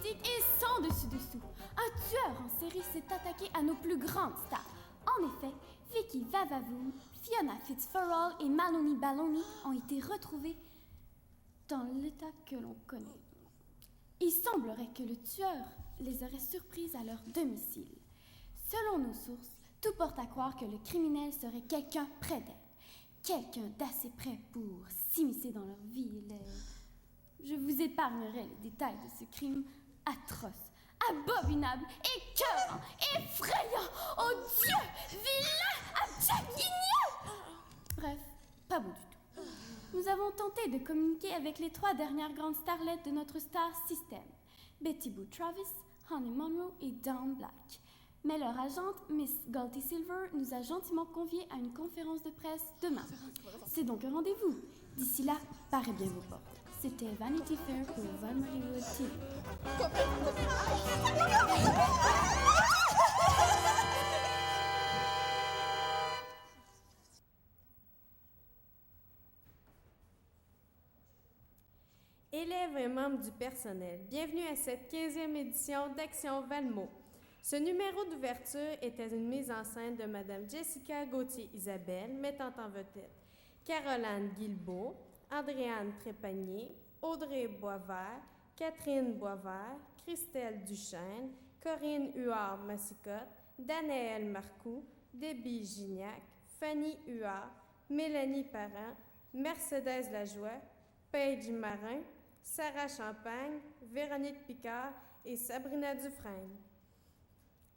politique et sans dessus-dessous. Un tueur en série s'est attaqué à nos plus grandes stars. En effet, Vicky Vavavoom, Fiona Fitzgerald et Maloney Baloney ont été retrouvés dans l'état que l'on connaît. Il semblerait que le tueur les aurait surprises à leur domicile. Selon nos sources, tout porte à croire que le criminel serait quelqu'un près d'elle. Quelqu'un d'assez près pour s'immiscer dans leur vie. Je vous épargnerai les détails de ce crime atroce, abominable, écœurant, effrayant, odieux, vilain, abject, ignoble. Bref, pas beau du tout. Nous avons tenté de communiquer avec les 3 dernières grandes starlettes de notre star system, Betty Boo Travis, Honey Monroe et Dawn Black. Mais leur agente, Miss Galty Silver, nous a gentiment conviés à une conférence de presse demain. C'est donc un rendez-vous. D'ici là, parez bien vos portes. C'était Vanity Fair pour Val Hollywood TV. Élèves et membres du personnel, bienvenue à cette 15e édition d'Action Valmont. Ce numéro d'ouverture était une mise en scène de Mme Jessica Gauthier-Isabelle, mettant en vedette Caroline Guilbeault, Andréane Trépanier, Audrey Boisvert, Catherine Boisvert, Christelle Duchesne, Corinne Huard-Massicotte, Danaëlle Marcoux, Debbie Gignac, Fanny Huard, Mélanie Parent, Mercedes Lajoie, Paige Marin, Sarah Champagne, Véronique Picard et Sabrina Dufresne.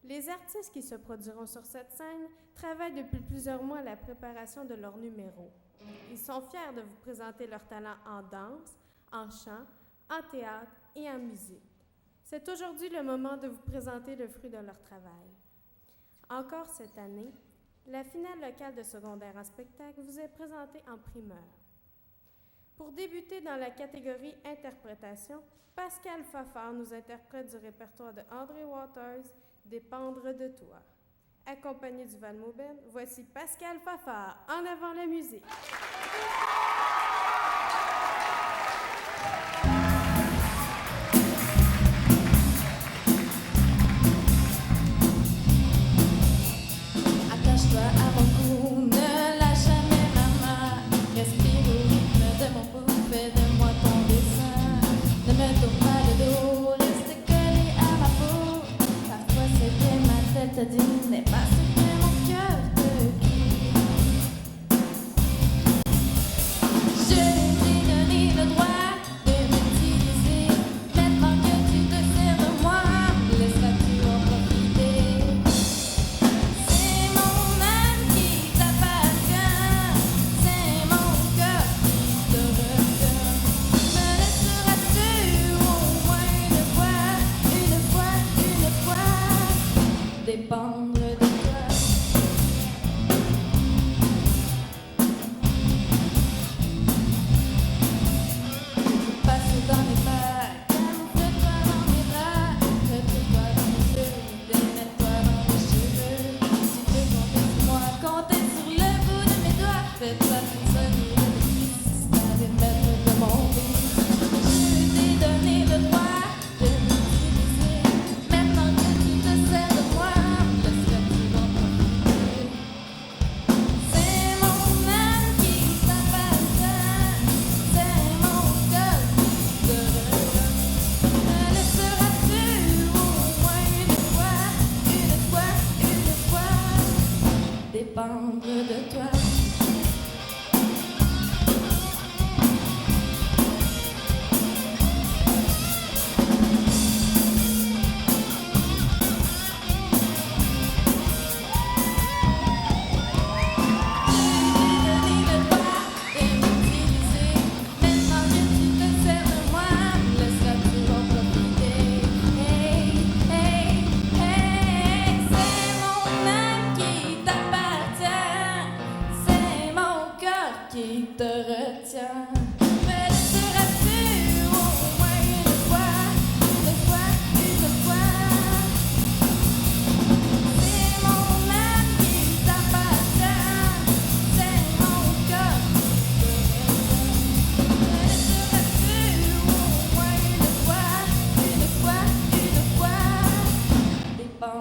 Les artistes qui se produiront sur cette scène travaillent depuis plusieurs mois à la préparation de leur numéro. Ils sont fiers de vous présenter leur talent en danse, en chant, en théâtre et en musique. C'est aujourd'hui le moment de vous présenter le fruit de leur travail. Encore cette année, la finale locale de secondaire en spectacle vous est présentée en primeur. Pour débuter dans la catégorie interprétation, Pascal Fafard nous interprète du répertoire de André Waters, Dépendre de toi. Accompagné du Valmoben, voici Pascal Fafard. En avant la musique! Attache-toi à mon cou, ne lâche jamais ma main. Respire au rythme de mon pouls, fais de moi ton dessin. Ne me tourne pas le dos, reste collé à ma peau. Parfois c'est bien, ma tête te dit, n'est pas ce que mon cœur te crie. Je t'ai donné le droit de m'utiliser. Maintenant que tu te sers de moi, laisseras-tu en profiter? C'est mon âme qui t'appartient, c'est mon cœur qui te redonne. Me laisseras-tu au moins une fois, dépendre de toi?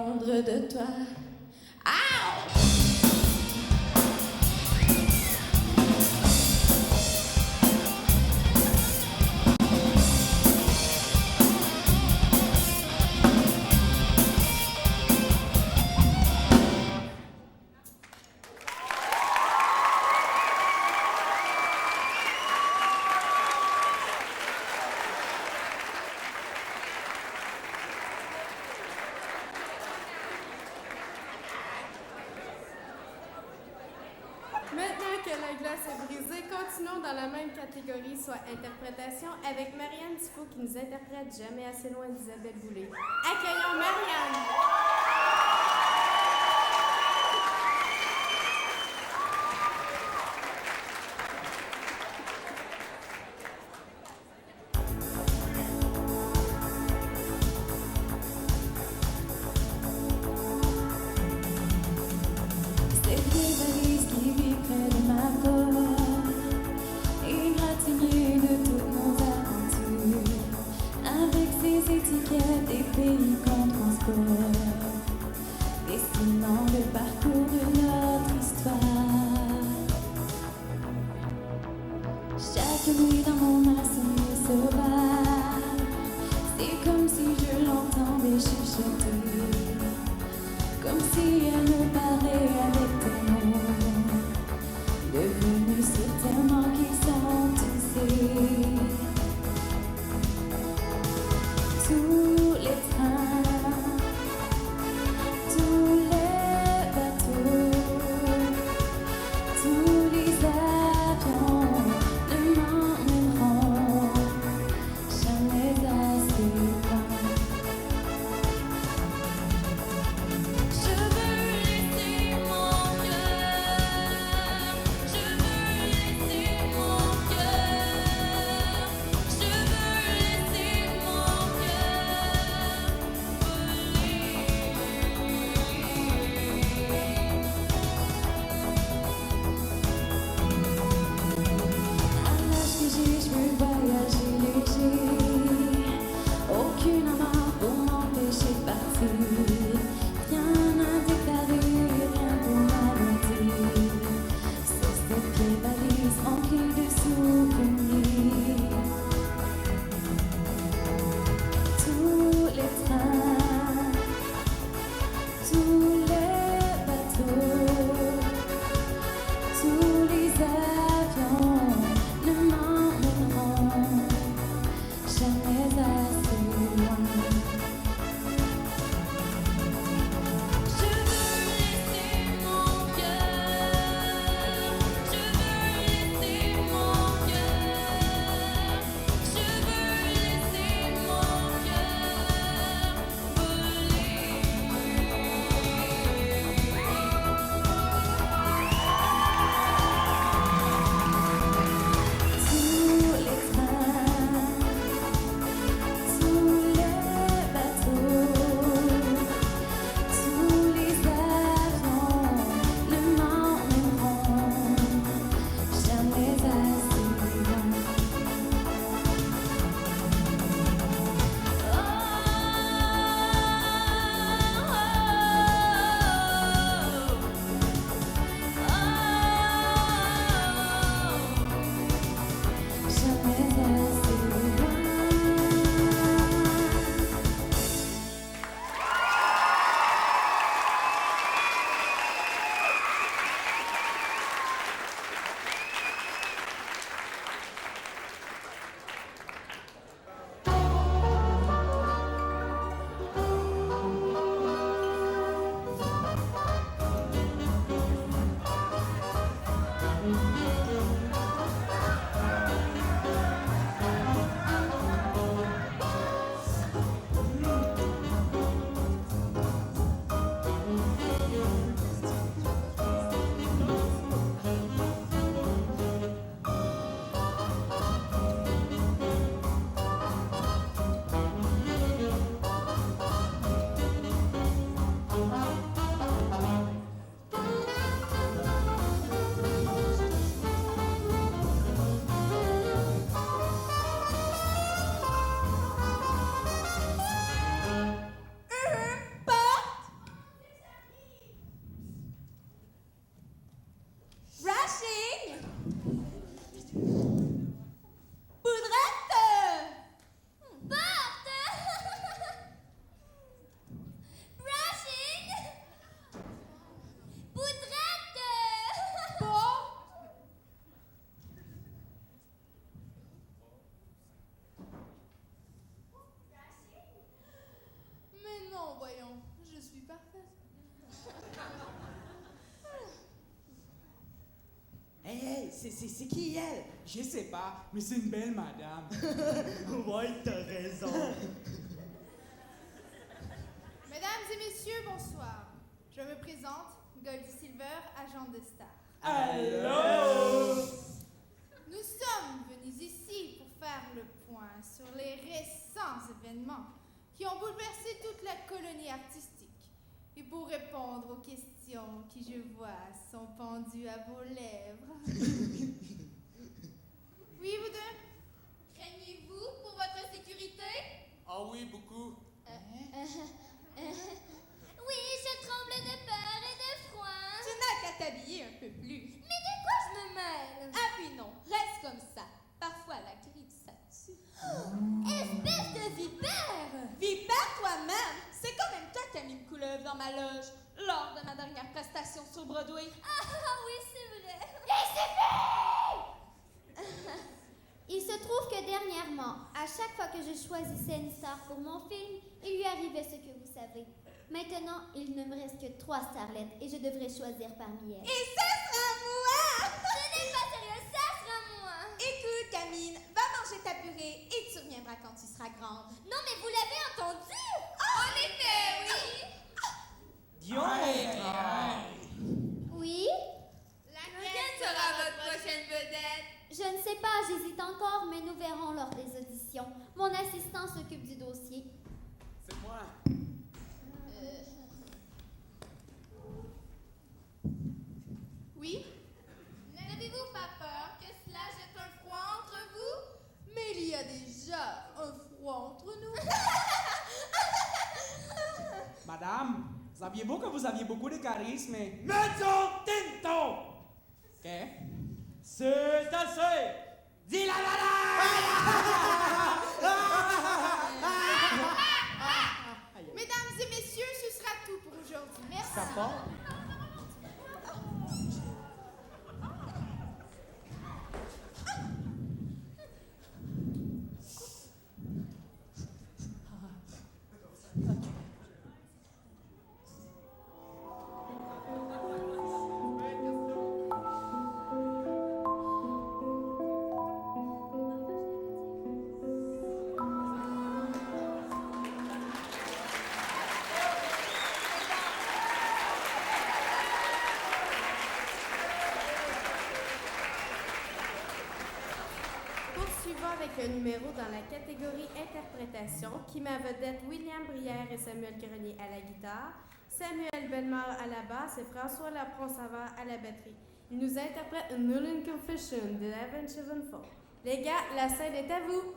dépendre de toi. Ow! Maintenant que la glace est brisée, continuons dans la même catégorie, soit interprétation, avec Marianne Tifo qui nous interprète Jamais assez loin d'Isabelle Boulay. Accueillons Marianne! Des pays qu'on transporte, dessinant le parcours de notre histoire. Chaque nuit dans mon insomnie sauvage, c'est comme si je l'entendais chuchoter, comme si elle me parlait avec tes mots, devenus ce tellement qu'ils sont touchés. Tous les trains, tous les bateaux, tous les avions ne m'emmèneront jamais assez loin. Je veux c'est qui elle? Je sais pas, mais c'est une belle madame. Ouais, t'as raison. Mesdames et messieurs, bonsoir. Je me présente, Goldie Silver, agent de Star. Allô? Nous sommes venus ici pour faire le point sur les récents événements qui ont bouleversé toute la colonie artistique et pour répondre aux questions qui, je vois, sont pendues à vos lèvres. Oui, vous deux? Craignez-vous pour votre sécurité? Ah oui, beaucoup. Oui, je tremble de peur et de froid. Tu n'as qu'à t'habiller un peu plus. Mais de quoi je me mêle? Ah puis non, reste comme ça. Parfois la grippe, ça tue. Espèce de vipère! Vipère toi-même! C'est quand même toi qui as mis une couleuvre dans ma loge lors de ma dernière prestation sur Broadway. Ah oui, c'est vrai. Il se trouve que dernièrement, à chaque fois que je choisissais une star pour mon film, il lui arrivait ce que vous savez. Maintenant, il ne me reste que 3 starlettes et je devrais choisir parmi elles. Et ça sera moi! Ce n'est pas sérieux, ça sera moi. Écoute, Camille, va manger ta purée et tu reviendras quand tu seras grande. Non, mais vous l'avez entendu? En effet, oui. Oui? Laquelle sera votre prochaine vedette? Je ne sais pas, j'hésite encore, mais nous verrons lors des auditions. Mon assistant s'occupe du dossier. C'est moi. Oui? N'avez-vous pas peur que cela jette un froid entre vous? Mais il y a déjà un froid entre nous. Madame, saviez-vous que vous aviez beaucoup de charisme? Mezzo tinto! Ok. C'est assez! Dis la Mesdames et messieurs, ce sera tout pour aujourd'hui. Merci. Ça part? Poursuivons avec un numéro dans la catégorie interprétation qui met à vedette William Brière et Samuel Grenier à la guitare, Samuel Bellemare à la basse et François Lapron-Savard à la batterie. Ils nous interprètent Nullen Confession de Avenged Sevenfold. Les gars, la scène est à vous!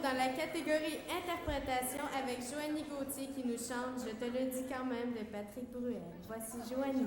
dans la catégorie interprétation avec Joanie Gauthier qui nous chante Je te le dis quand même de Patrick Bruel. Voici Joanie.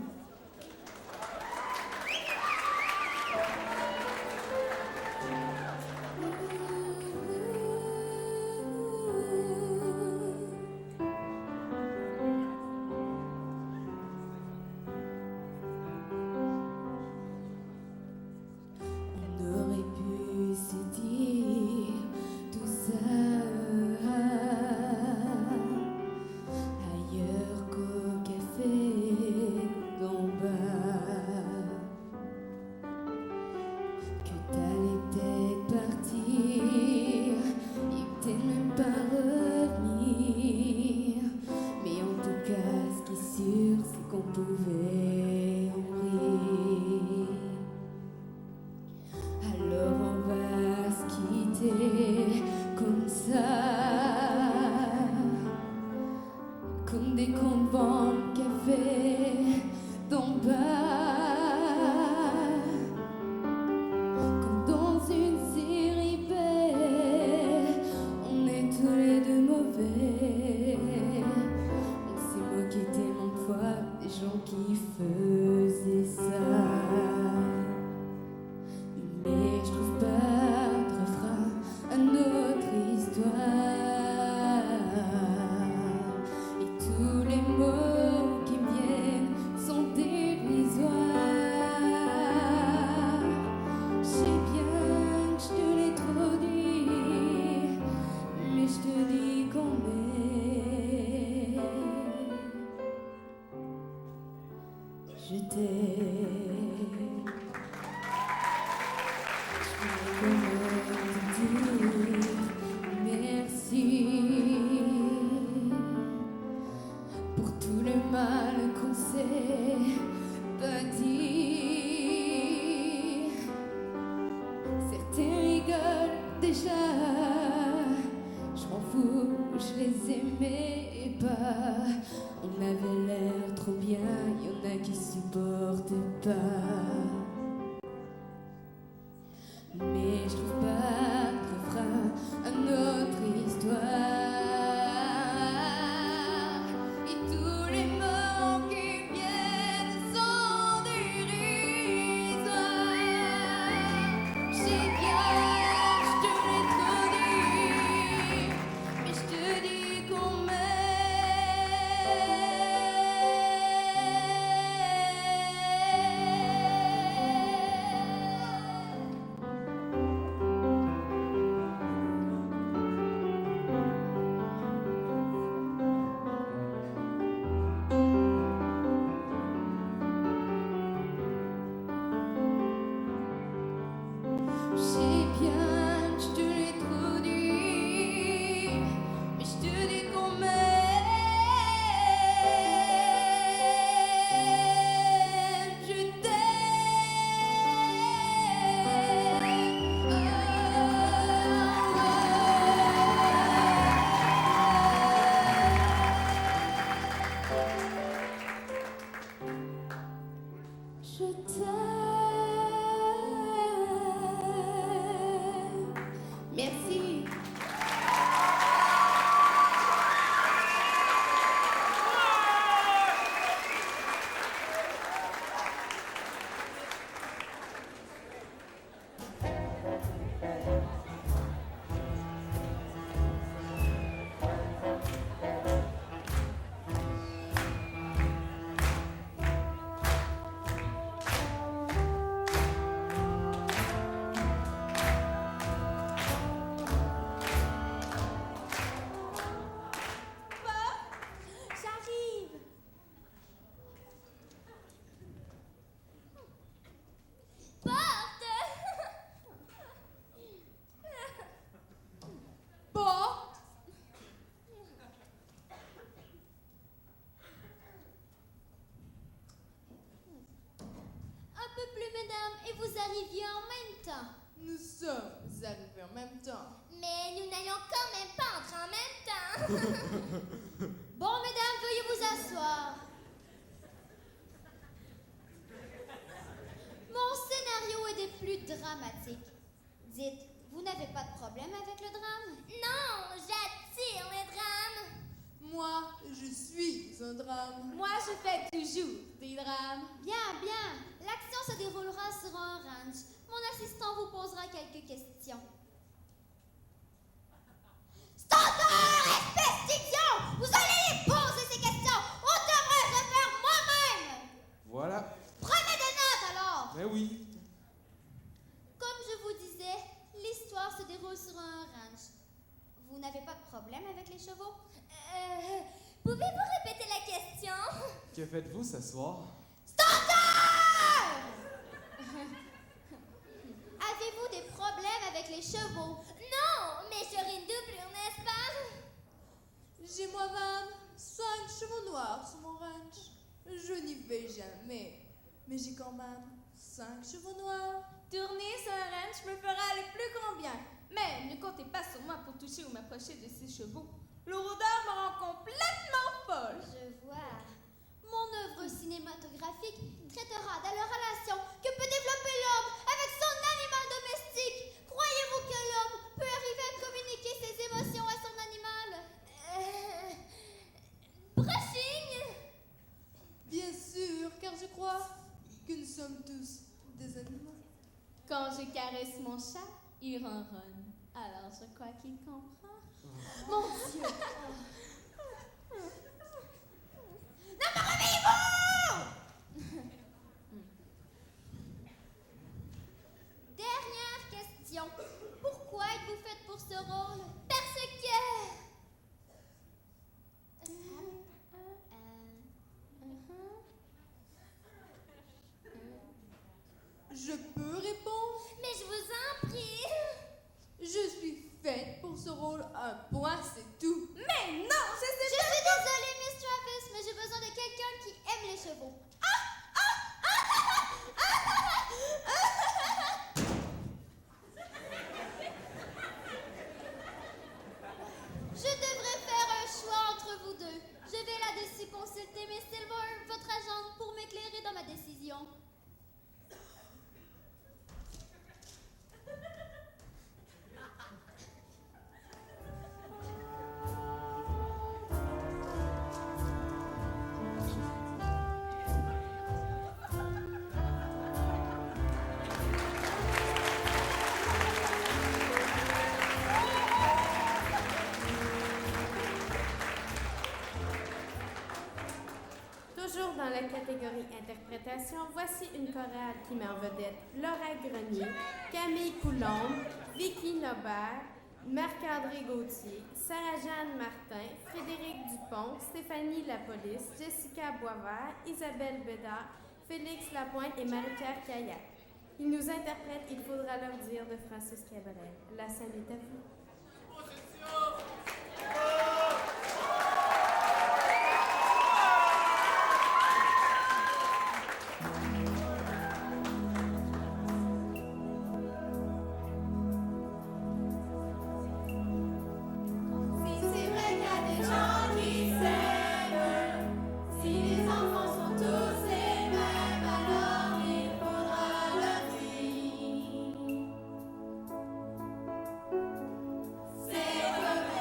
arriviez en même temps. Nous sommes arrivés en même temps. Mais nous n'allions quand même pas entrer en même temps. Bon, mesdames, veuillez vous asseoir. Mon scénario est des plus dramatiques. Dites, vous n'avez pas de problème avec le drame? Non, un drame. Moi, je fais toujours des drames. Bien, bien. L'action se déroulera sur un ranch. Mon assistant vous posera quelques questions. Standard! Espèce d'idiot! Vous allez les poser ces questions! On devrait le faire moi-même! Voilà. Prenez des notes alors! Ben oui. Comme je vous disais, l'histoire se déroule sur un ranch. Vous n'avez pas de problème avec les chevaux? Pouvez-vous répéter la question? Que faites-vous ce soir? Standard! Avez-vous des problèmes avec les chevaux? Non, mais j'aurai une doublure, n'est-ce pas? J'ai moi-même 5 chevaux noirs sur mon ranch. Je n'y vais jamais, mais j'ai quand même 5 chevaux noirs. Tourner sur un ranch me fera le plus grand bien. Mais ne comptez pas sur moi pour toucher ou m'approcher de ces chevaux. Leur odeur me rend complètement folle. Je vois. Mon œuvre cinématographique traitera de la relation que peut développer l'homme avec son animal domestique. Croyez-vous que l'homme peut arriver à communiquer ses émotions à son animal? Brushing? Bien sûr, car je crois que nous sommes tous des animaux. Quand je caresse mon chat, il ronronne. Alors je crois qu'il comprend. Mon Dieu! Dernière question. Pourquoi êtes-vous faite pour ce rôle? Parce que... Je peux répondre? Mais je vous en prie. Je suis faite pour ce rôle. Un point, c'est tout. Mais non, Je suis désolée, Miss Travis, mais j'ai besoin de quelqu'un qui aime les chevaux. Je devrais faire un choix entre vous deux. Je vais là-dessus consulter Miss Silver, votre agente, pour m'éclairer dans ma décision. Toujours dans la catégorie interprétation, voici une chorale qui met en vedette Laura Grenier, Camille Coulombe, Vicky Nobert, Marc-André Gauthier, Sarah-Jeanne Martin, Frédéric Dupont, Stéphanie Lapolice, Jessica Boisvert, Isabelle Bédard, Félix Lapointe et Marie-Pierre Caillac. Ils nous interprètent Il faudra leur dire de Francis Cabrel. La scène est à vous. C'est comme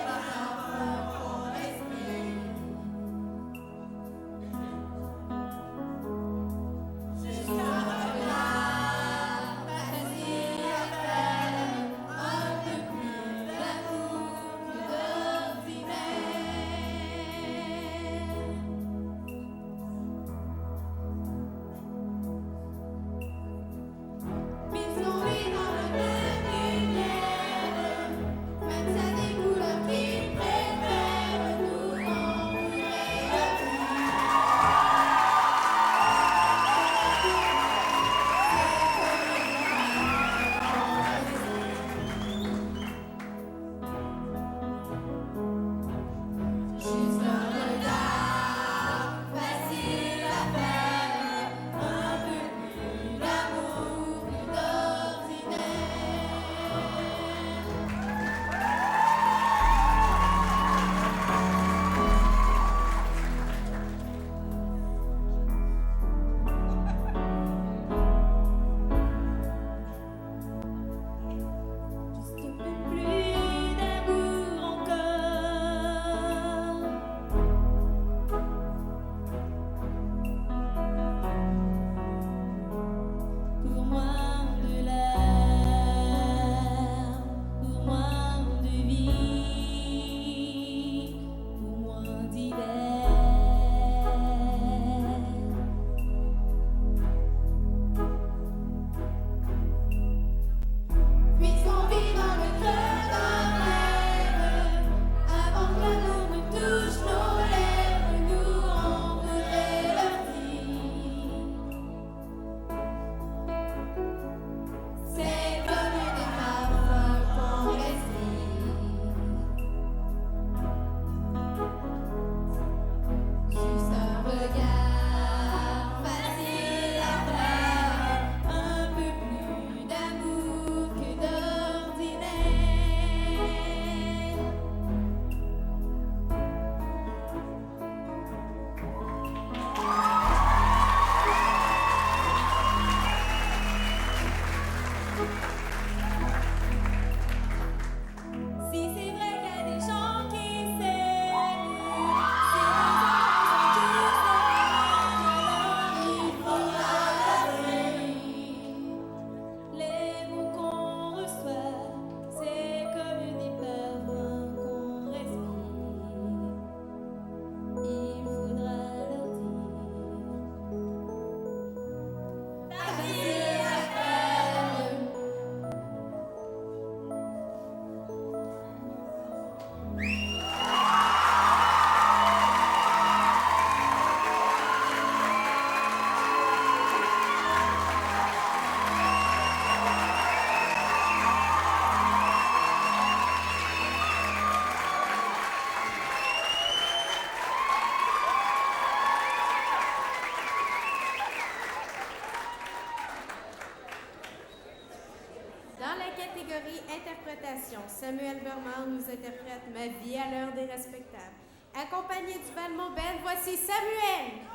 catégorie interprétation. Samuel Berman nous interprète Ma vie à l'heure des respectables. Accompagné du Valmont Band, voici Samuel!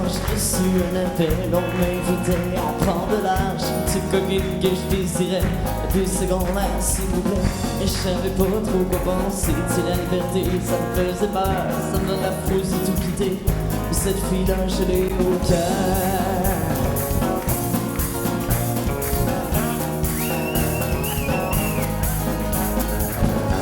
J'ai reçu un appel, on m'invitait à prendre de l'âge. Une petite coquine que je désirais, 2 secondes là, s'il vous plaît. Et je savais pas trop quoi penser, c'est la liberté, ça me faisait peur, ça me la frousse de tout quitter. Mais cette fille-là, je l'ai au cœur.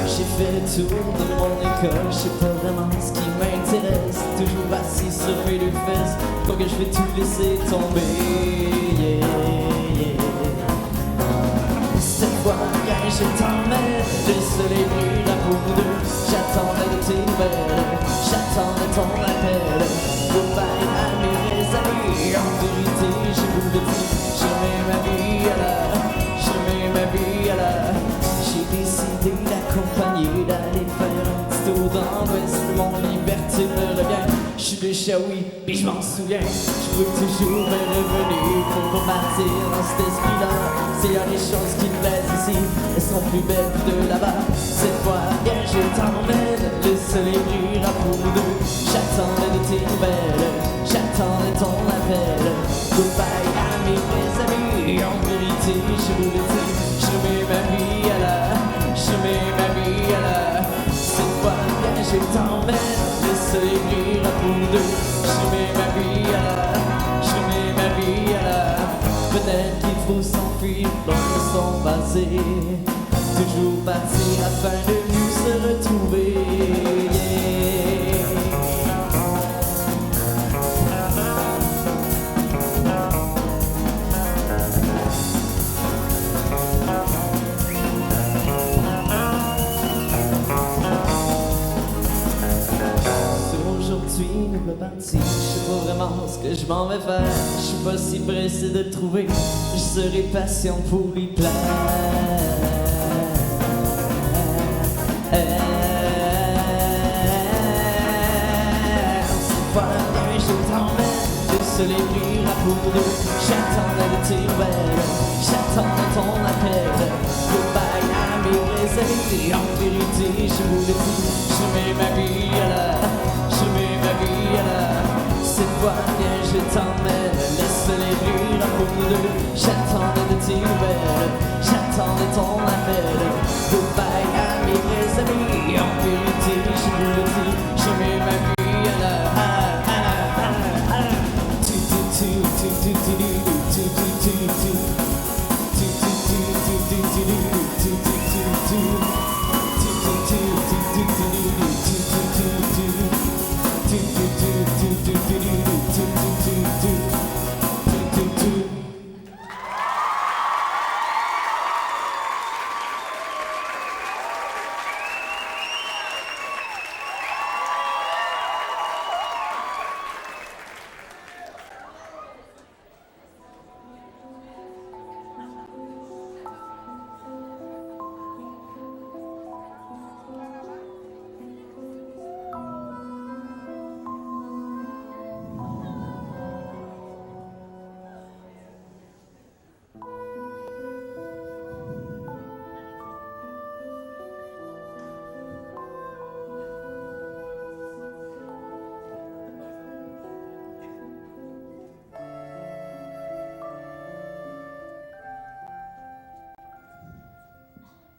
J'ai fait le tour de mon école, je sais pas vraiment ce qui m'intéresse. Toujours assis sur mes 2 fesses, quand que je vais tout laisser tomber. Yeah, yeah. Cette fois, bien je t'emmène, le soleil brûle à bout de. J'attendais de tes nouvelles, j'attendais ton appel. Goodbye à mes vrais amis, en vérité, je vous le dis, je mets ma vie à l'heure, je mets ma vie à l'heure. J'ai décidé d'accompagner, d'aller faire un petit tour dans l'ouest. Mon liberté me revient, je suis de Shawi, puis je m'en souviens. Je veux toujours me revenir pour repartir dans cet esprit-là. S'il y a des choses qui me plaisent ici, elles sont plus belles de là-bas. Cette fois, bien je t'emmène, le soleil brûlera pour nous deux. J'attendais de tes nouvelles, j'attendais ton appel. Goodbye à mes vrais amis, en vérité, je vous le dis, je mets ma vie à l'heure, je mets ma vie à l'heure. Cette fois, bien je t'emmène, le soleil brûlera pour nous deux. Je mets ma vie à l'heure, je mets ma vie à l'heure. Peut-être qu'il faut s'enfuir dans le son passé, toujours partir afin de mieux se retrouver. Yeah. Aujourd'hui, nous repartis, je sais pas vraiment ce que je m'en vais faire. Je suis pas si pressé de te trouver, je serai patient pour lui plaire. Cette fois, bien je t'emmène, le soleil brûlera pour nous deux. J'attendais de tes nouvelles, j'attendais ton appel. Goodbye à mes vrais amis, en vérité, je vous le dis, je mets ma vie à l'heure, je mets ma vie à l'heure. Cette fois, bien je t'emmène, le soleil brûlera pour nous deux. J'attendais de tes nouvelles, j'attendais ton appel. Goodbye à mes vrais amis, en vérité, je vous le dis, je mets ma vie à l'heure.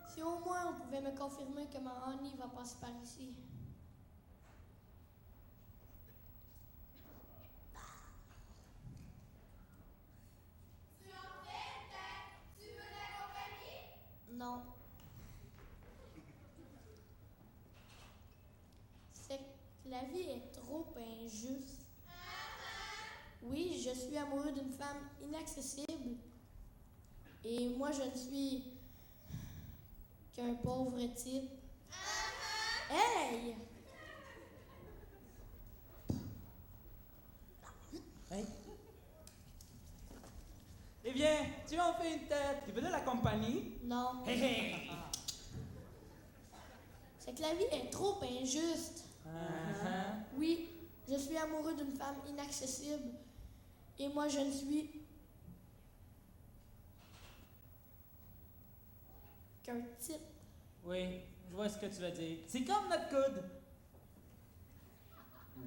Si au moins on pouvait me confirmer que ma honey va passer par ici. Tu en fais, tu veux l'accompagner? Non. C'est que la vie est trop injuste. Oui, je suis amoureux d'une femme inaccessible. Et moi, je ne suis qu'un pauvre type. Hey! Hey. Eh bien, tu en fais une tête. Tu veux de la compagnie? Non. Hé hé! C'est que la vie est trop injuste. Oui, je suis amoureux d'une femme inaccessible. Et moi, je ne suis qu'un type. Oui, je vois ce que tu veux dire. C'est comme notre coude.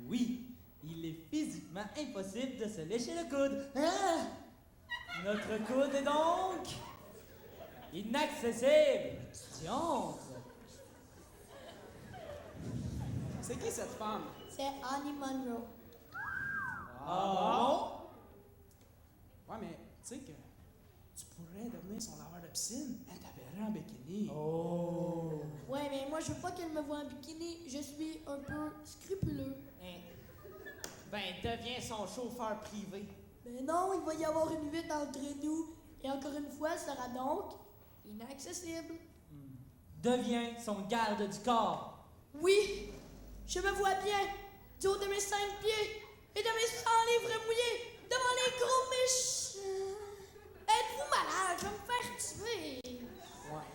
Oui, il est physiquement impossible de se lécher le coude. Ah! Notre coude est donc inaccessible. Diantre. C'est qui cette femme? C'est Annie Monroe. Ah Ouais, mais tu sais que tu pourrais devenir son laveur de piscine. Elle t'appellerait en bikini. Oh. Ouais, mais moi, je veux pas qu'elle me voie en bikini. Je suis un peu scrupuleux. Ben, deviens son chauffeur privé. Mais non, il va y avoir une lutte entre nous. Et encore une fois, elle sera donc inaccessible. Deviens son garde du corps. Oui, je me vois bien, du haut de mes 5 pieds et de mes 100 livres mouillés, devant les gros méchants. Êtes-vous malade? Je vais me faire tuer. Ouais.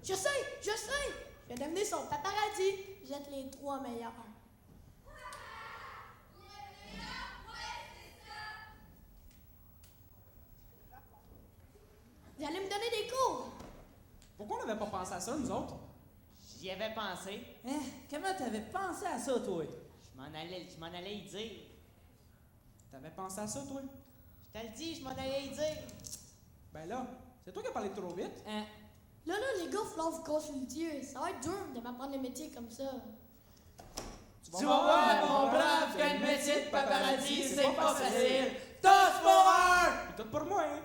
Je sais. Je vais devenir son paparazzi. Jette les 3 meilleurs. Vous allez me donner des cours. Pourquoi on n'avait pas pensé à ça, nous autres? J'y avais pensé. Comment t'avais pensé à ça, toi? Je m'en allais y dire. T'avais pensé à ça, toi? Je te le dis, je m'en allais y dire. Ben là, c'est toi qui as parlé trop vite. Là, les gars, il faut vous consulter. Ça va être dur de m'apprendre le métier comme ça. Tu vas voir, mon brave, qu'un métier de paparazzi, c'est pas facile. Tous pour un! Et tout pour moi, hein?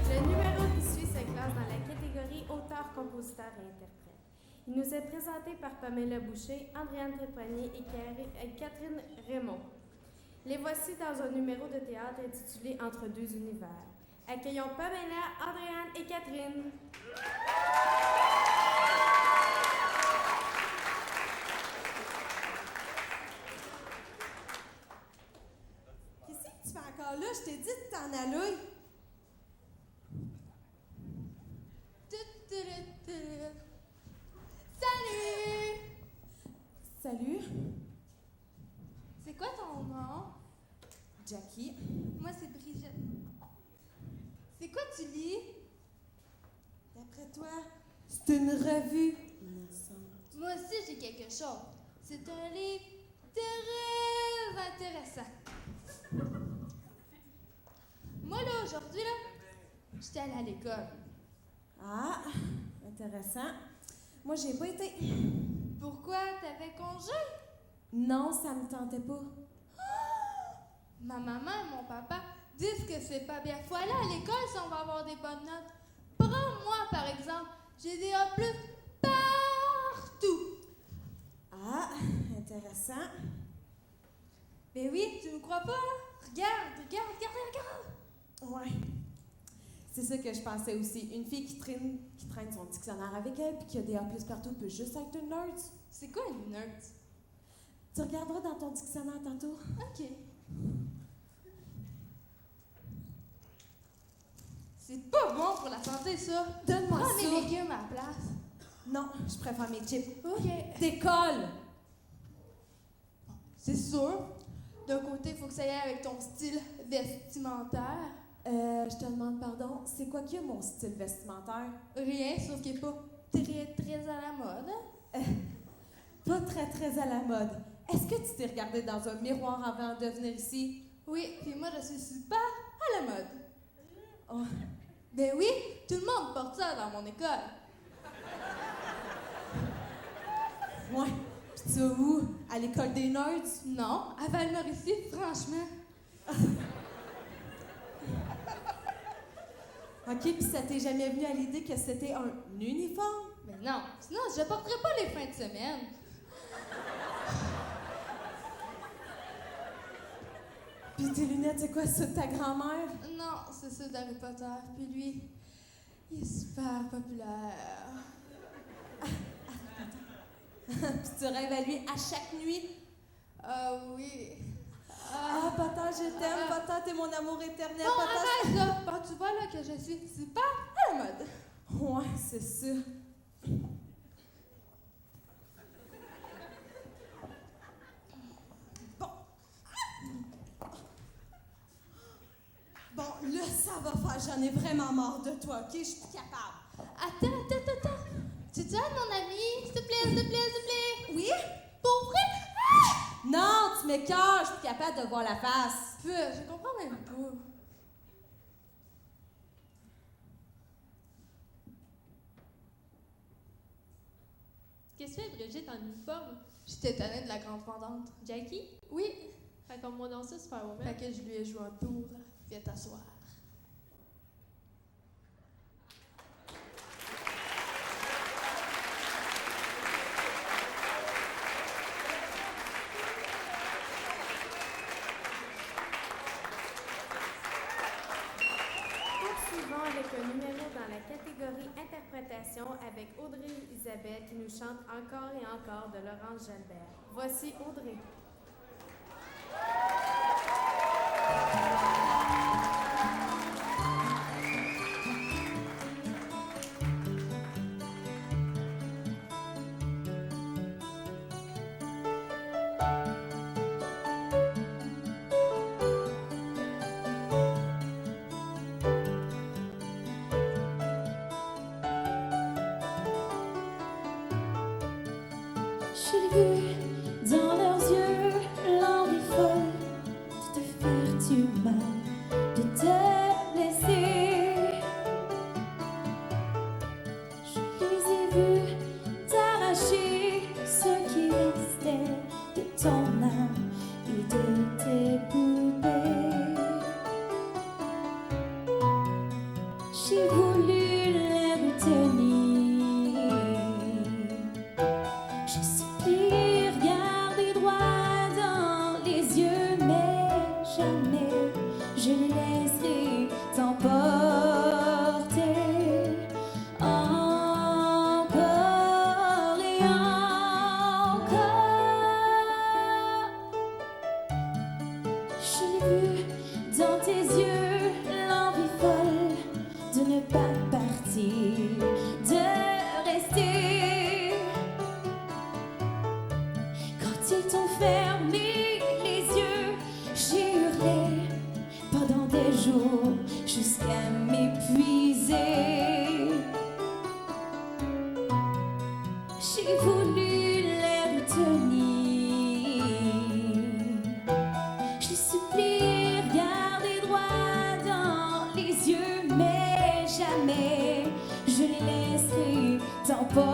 Le numéro qui suit se classe dans la catégorie auteur, compositeur et interprète. Il nous est présenté par Pamela Boucher, Andréane Trépanier et Catherine Raymond. Les voici dans un numéro de théâtre intitulé Entre deux univers. Accueillons Pamela, Andréane et Catherine. Qu'est-ce que tu fais encore là? Je t'ai dit de t'en aller. Salut! Salut, C'est quoi ton nom? Jackie. Moi, c'est Brigitte. C'est quoi tu lis? D'après toi, c'est une revue innocente. Moi aussi, j'ai quelque chose. C'est un livre très intéressant. Moi, là, aujourd'hui, là, j'étais allée à l'école. Ah, intéressant. Moi, j'ai pas été. Pourquoi? T'avais congé? Non, ça me tentait pas. Ma maman et mon papa disent que c'est pas bien. Faut aller à l'école si on va avoir des bonnes notes. Prends-moi, par exemple. J'ai des A+, partout. Ah, intéressant. Ben oui, tu me crois pas? Hein? Regarde. Ouais. C'est ça que je pensais aussi. Une fille qui traîne son dictionnaire avec elle puis qui a des A+ partout peut juste être une nerd. C'est quoi une nerd? Tu regarderas dans ton dictionnaire tantôt. OK. C'est pas bon pour la santé, ça. Donne-moi Prends mes ça. légumes à la place. Non, je préfère mes chips. OK. D'école! C'est sûr. D'un côté, il faut que ça aille avec ton style vestimentaire. Je te demande pardon, c'est quoi que mon style vestimentaire? Rien, sauf qu'il est pas très à la mode. Pas très à la mode. Est-ce que tu t'es regardé dans un miroir avant de venir ici? Oui, puis moi, je suis super à la mode. Oh. Ben oui, tout le monde porte ça dans mon école. Ouais. Pis tu vas où? À l'école des nerds? Non, à Val-Mauricie, franchement. OK, puis ça t'est jamais venu à l'idée que c'était un uniforme? Mais non, sinon je porterai pas les fins de semaine. Puis tes lunettes, c'est quoi, ça de ta grand-mère? Non, c'est ça d'Harry Potter. Puis lui, il est super populaire. Puis tu rêves à lui à chaque nuit? Ah oui. Ah, Potter, je t'aime, Potter, t'es mon amour éternel, Bon, Potter. arrête là! Bon, tu vois là que je suis super à la mode. Ouais, c'est ça. Bon, là, ça va faire. J'en ai vraiment marre de toi, OK? Je suis plus capable. Attends. Tu te mon ami? S'il te plaît, s'il te plaît, s'il te plaît. Oui? Pour vrai? Non, tu m'écoeures, je suis plus capable de voir la face. Je comprends même pas. Qu'est-ce que tu fais, Brigitte, en uniforme? J'étais tannée de la grande pendante. Jackie? Oui. Fait comme moi dans ça, Superwoman. Fait que je lui ai joué un tour. Viens t'asseoir. Poursuivons avec un numéro dans la catégorie interprétation avec Audrey Isabelle qui nous chante encore et encore de Laurence Jalbert. Voici Audrey. J'ai vu dans leurs yeux l'envie folle de te faire du mal, de te blesser. Je les ai vus t'arracher ce qui restait de ton âme et de tes poupées. J'ai voulu les retenir. Regarder droit dans les yeux, mais jamais je les laisserai t'emporter. Encore et encore. J'ai vu dans tes yeux l'envie folle de ne pas partir, de rester. Quand ils t'ont fermé les yeux, j'ai hurlé pendant des jours jusqu'à m'épuiser. J'ai voulu les retenir. Je les supplie, regardez droit dans les yeux, mais jamais je les laisserai t'emporter.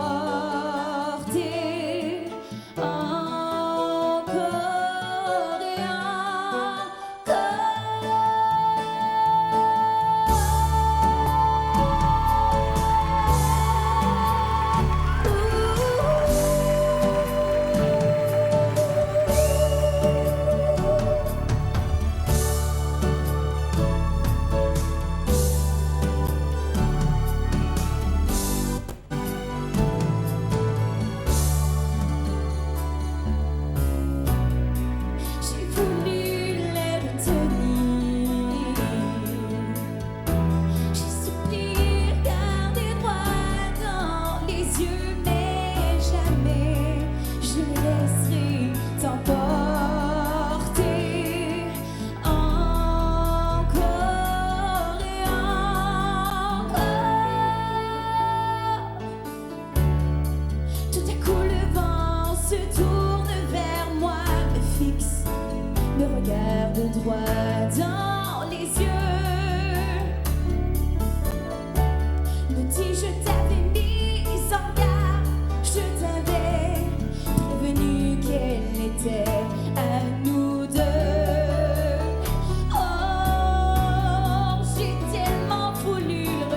J'ai tellement voulu le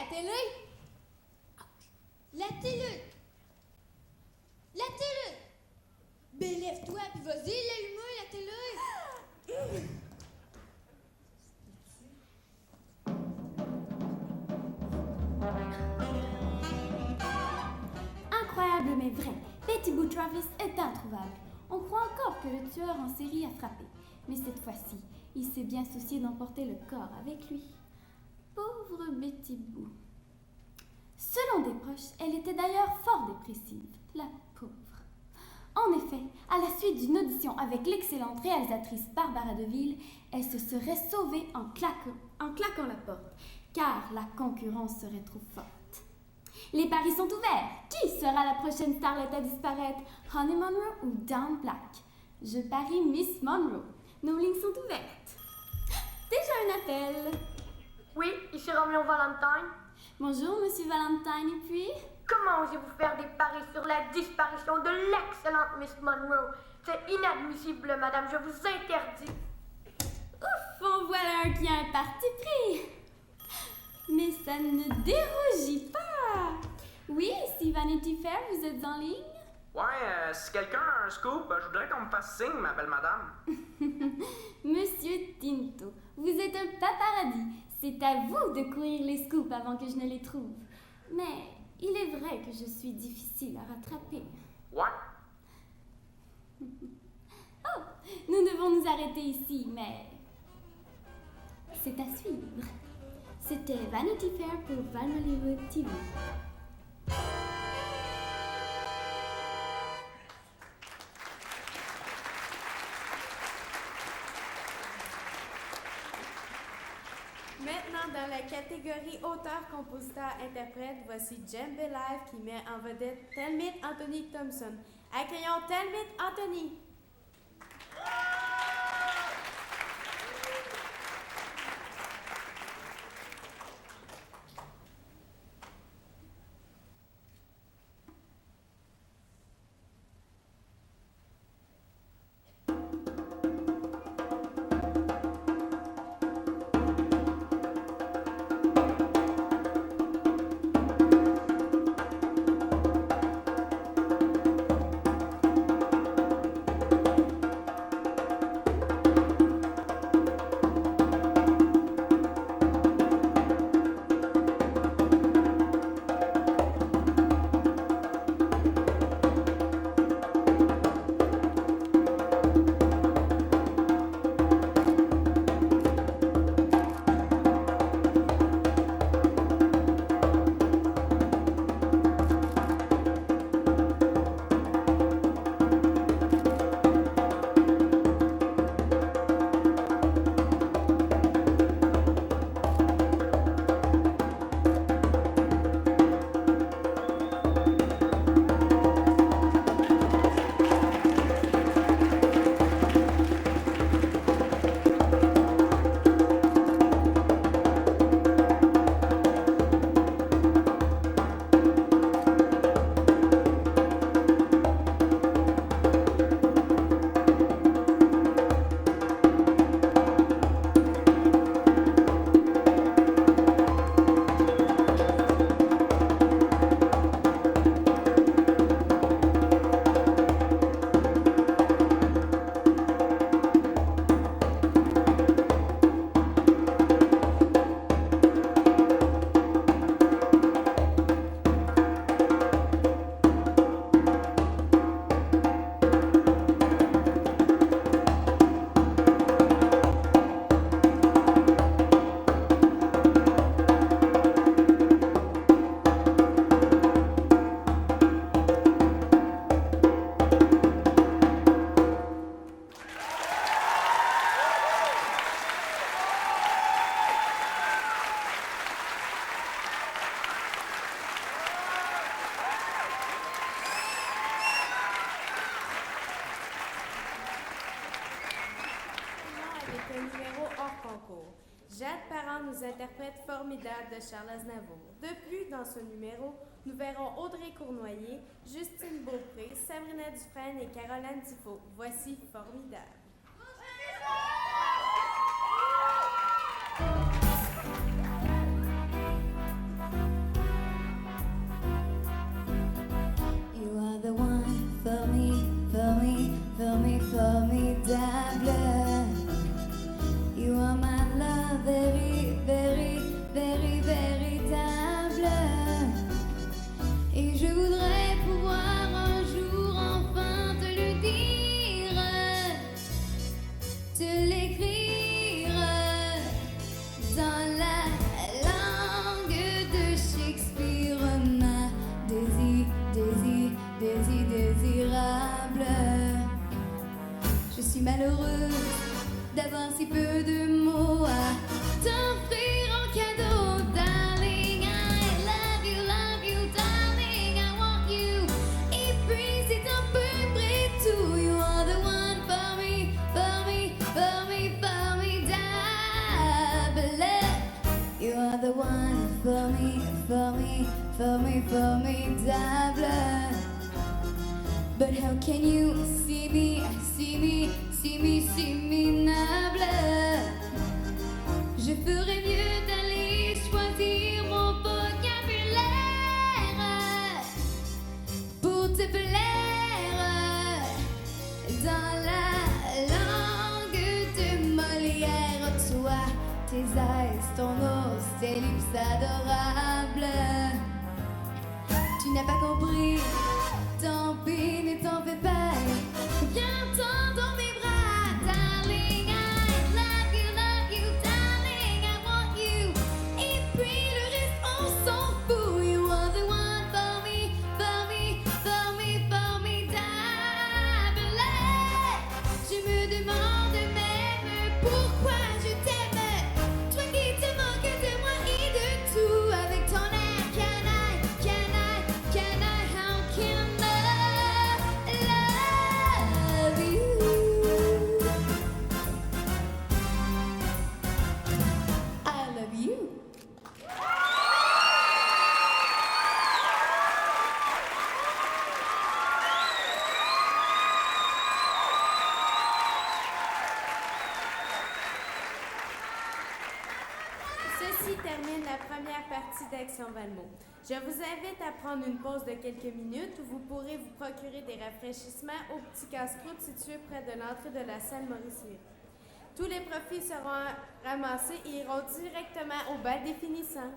télé? La télé! La télé! Ben lève-toi puis vas-y, l'allumer la télé! Incroyable mais vrai, Betty Boo Travis est introuvable. On croit encore que le tueur en série a frappé, mais cette fois-ci, il s'est bien soucié d'emporter le corps avec lui. Pauvre Betty Boo. Selon des proches, elle était d'ailleurs fort dépressive, la pauvre. En effet, à la suite d'une audition avec l'excellente réalisatrice Barbara DeVille, elle se serait sauvée en claquant la porte, car la concurrence serait trop forte. Les paris sont ouverts. Qui sera la prochaine starlette à disparaître? Honey Monroe ou Dawn Black? Je parie Miss Monroe. Nos lignes sont ouvertes. Déjà un appel. Oui, ici Roméo Valentine. Bonjour, Monsieur Valentine, et puis? Comment osez-vous faire des paris sur la disparition de l'excellente Miss Monroe? C'est inadmissible, madame, je vous interdis. Ouf, en voilà un qui a un parti pris. Mais ça ne dérougit pas. Oui, ici Vanity Fair, vous êtes en ligne? Ouais, si quelqu'un a un scoop, je voudrais qu'on me fasse signe, ma belle madame. Monsieur Tinto, vous êtes un paparazzi. C'est à vous de courir les scoops avant que je ne les trouve. Mais il est vrai que je suis difficile à rattraper. Ouais. Oh, nous devons nous arrêter ici, mais c'est à suivre. C'était Vanity Fair pour Val Hollywood TV. Maintenant, dans la catégorie auteur, compositeur, interprète, voici Djembe Live qui met en vedette Telmit Anthony Thompson. Accueillons Telmit Anthony. Jade Parent nous interprète Formidable de Charles Aznavour. De plus, dans ce numéro, nous verrons Audrey Cournoyer, Justine Beaupré, Sabrina Dufresne et Caroline Dufault. Voici Formidable. formidable. But how can you see me minable? Je ferais mieux d'aller choisir mon vocabulaire pour te plaire dans la langue de Molière. Toi, tes eyes, ton nose, tes lips adorables. Tu n'as pas compris, tant pis, ne t'en fais pas. Viens-t'en dans mes bras, darling. I love you, darling. I want you. Et puis le reste, on s'en fout. You are the one for me, formidable. Je me demande même pourquoi je t'aime. Toi qui te moques de moi et de tout avec ton air. How can I love you? I love you. Ceci termine la première partie d'Action Valmont. Je vous invite à prendre une pause de quelques minutes où vous pourrez vous procurer des rafraîchissements au petit casse-croûte situé près de l'entrée de la salle Maurice Léry. Tous les profits seront ramassés et iront directement au bal des finissants.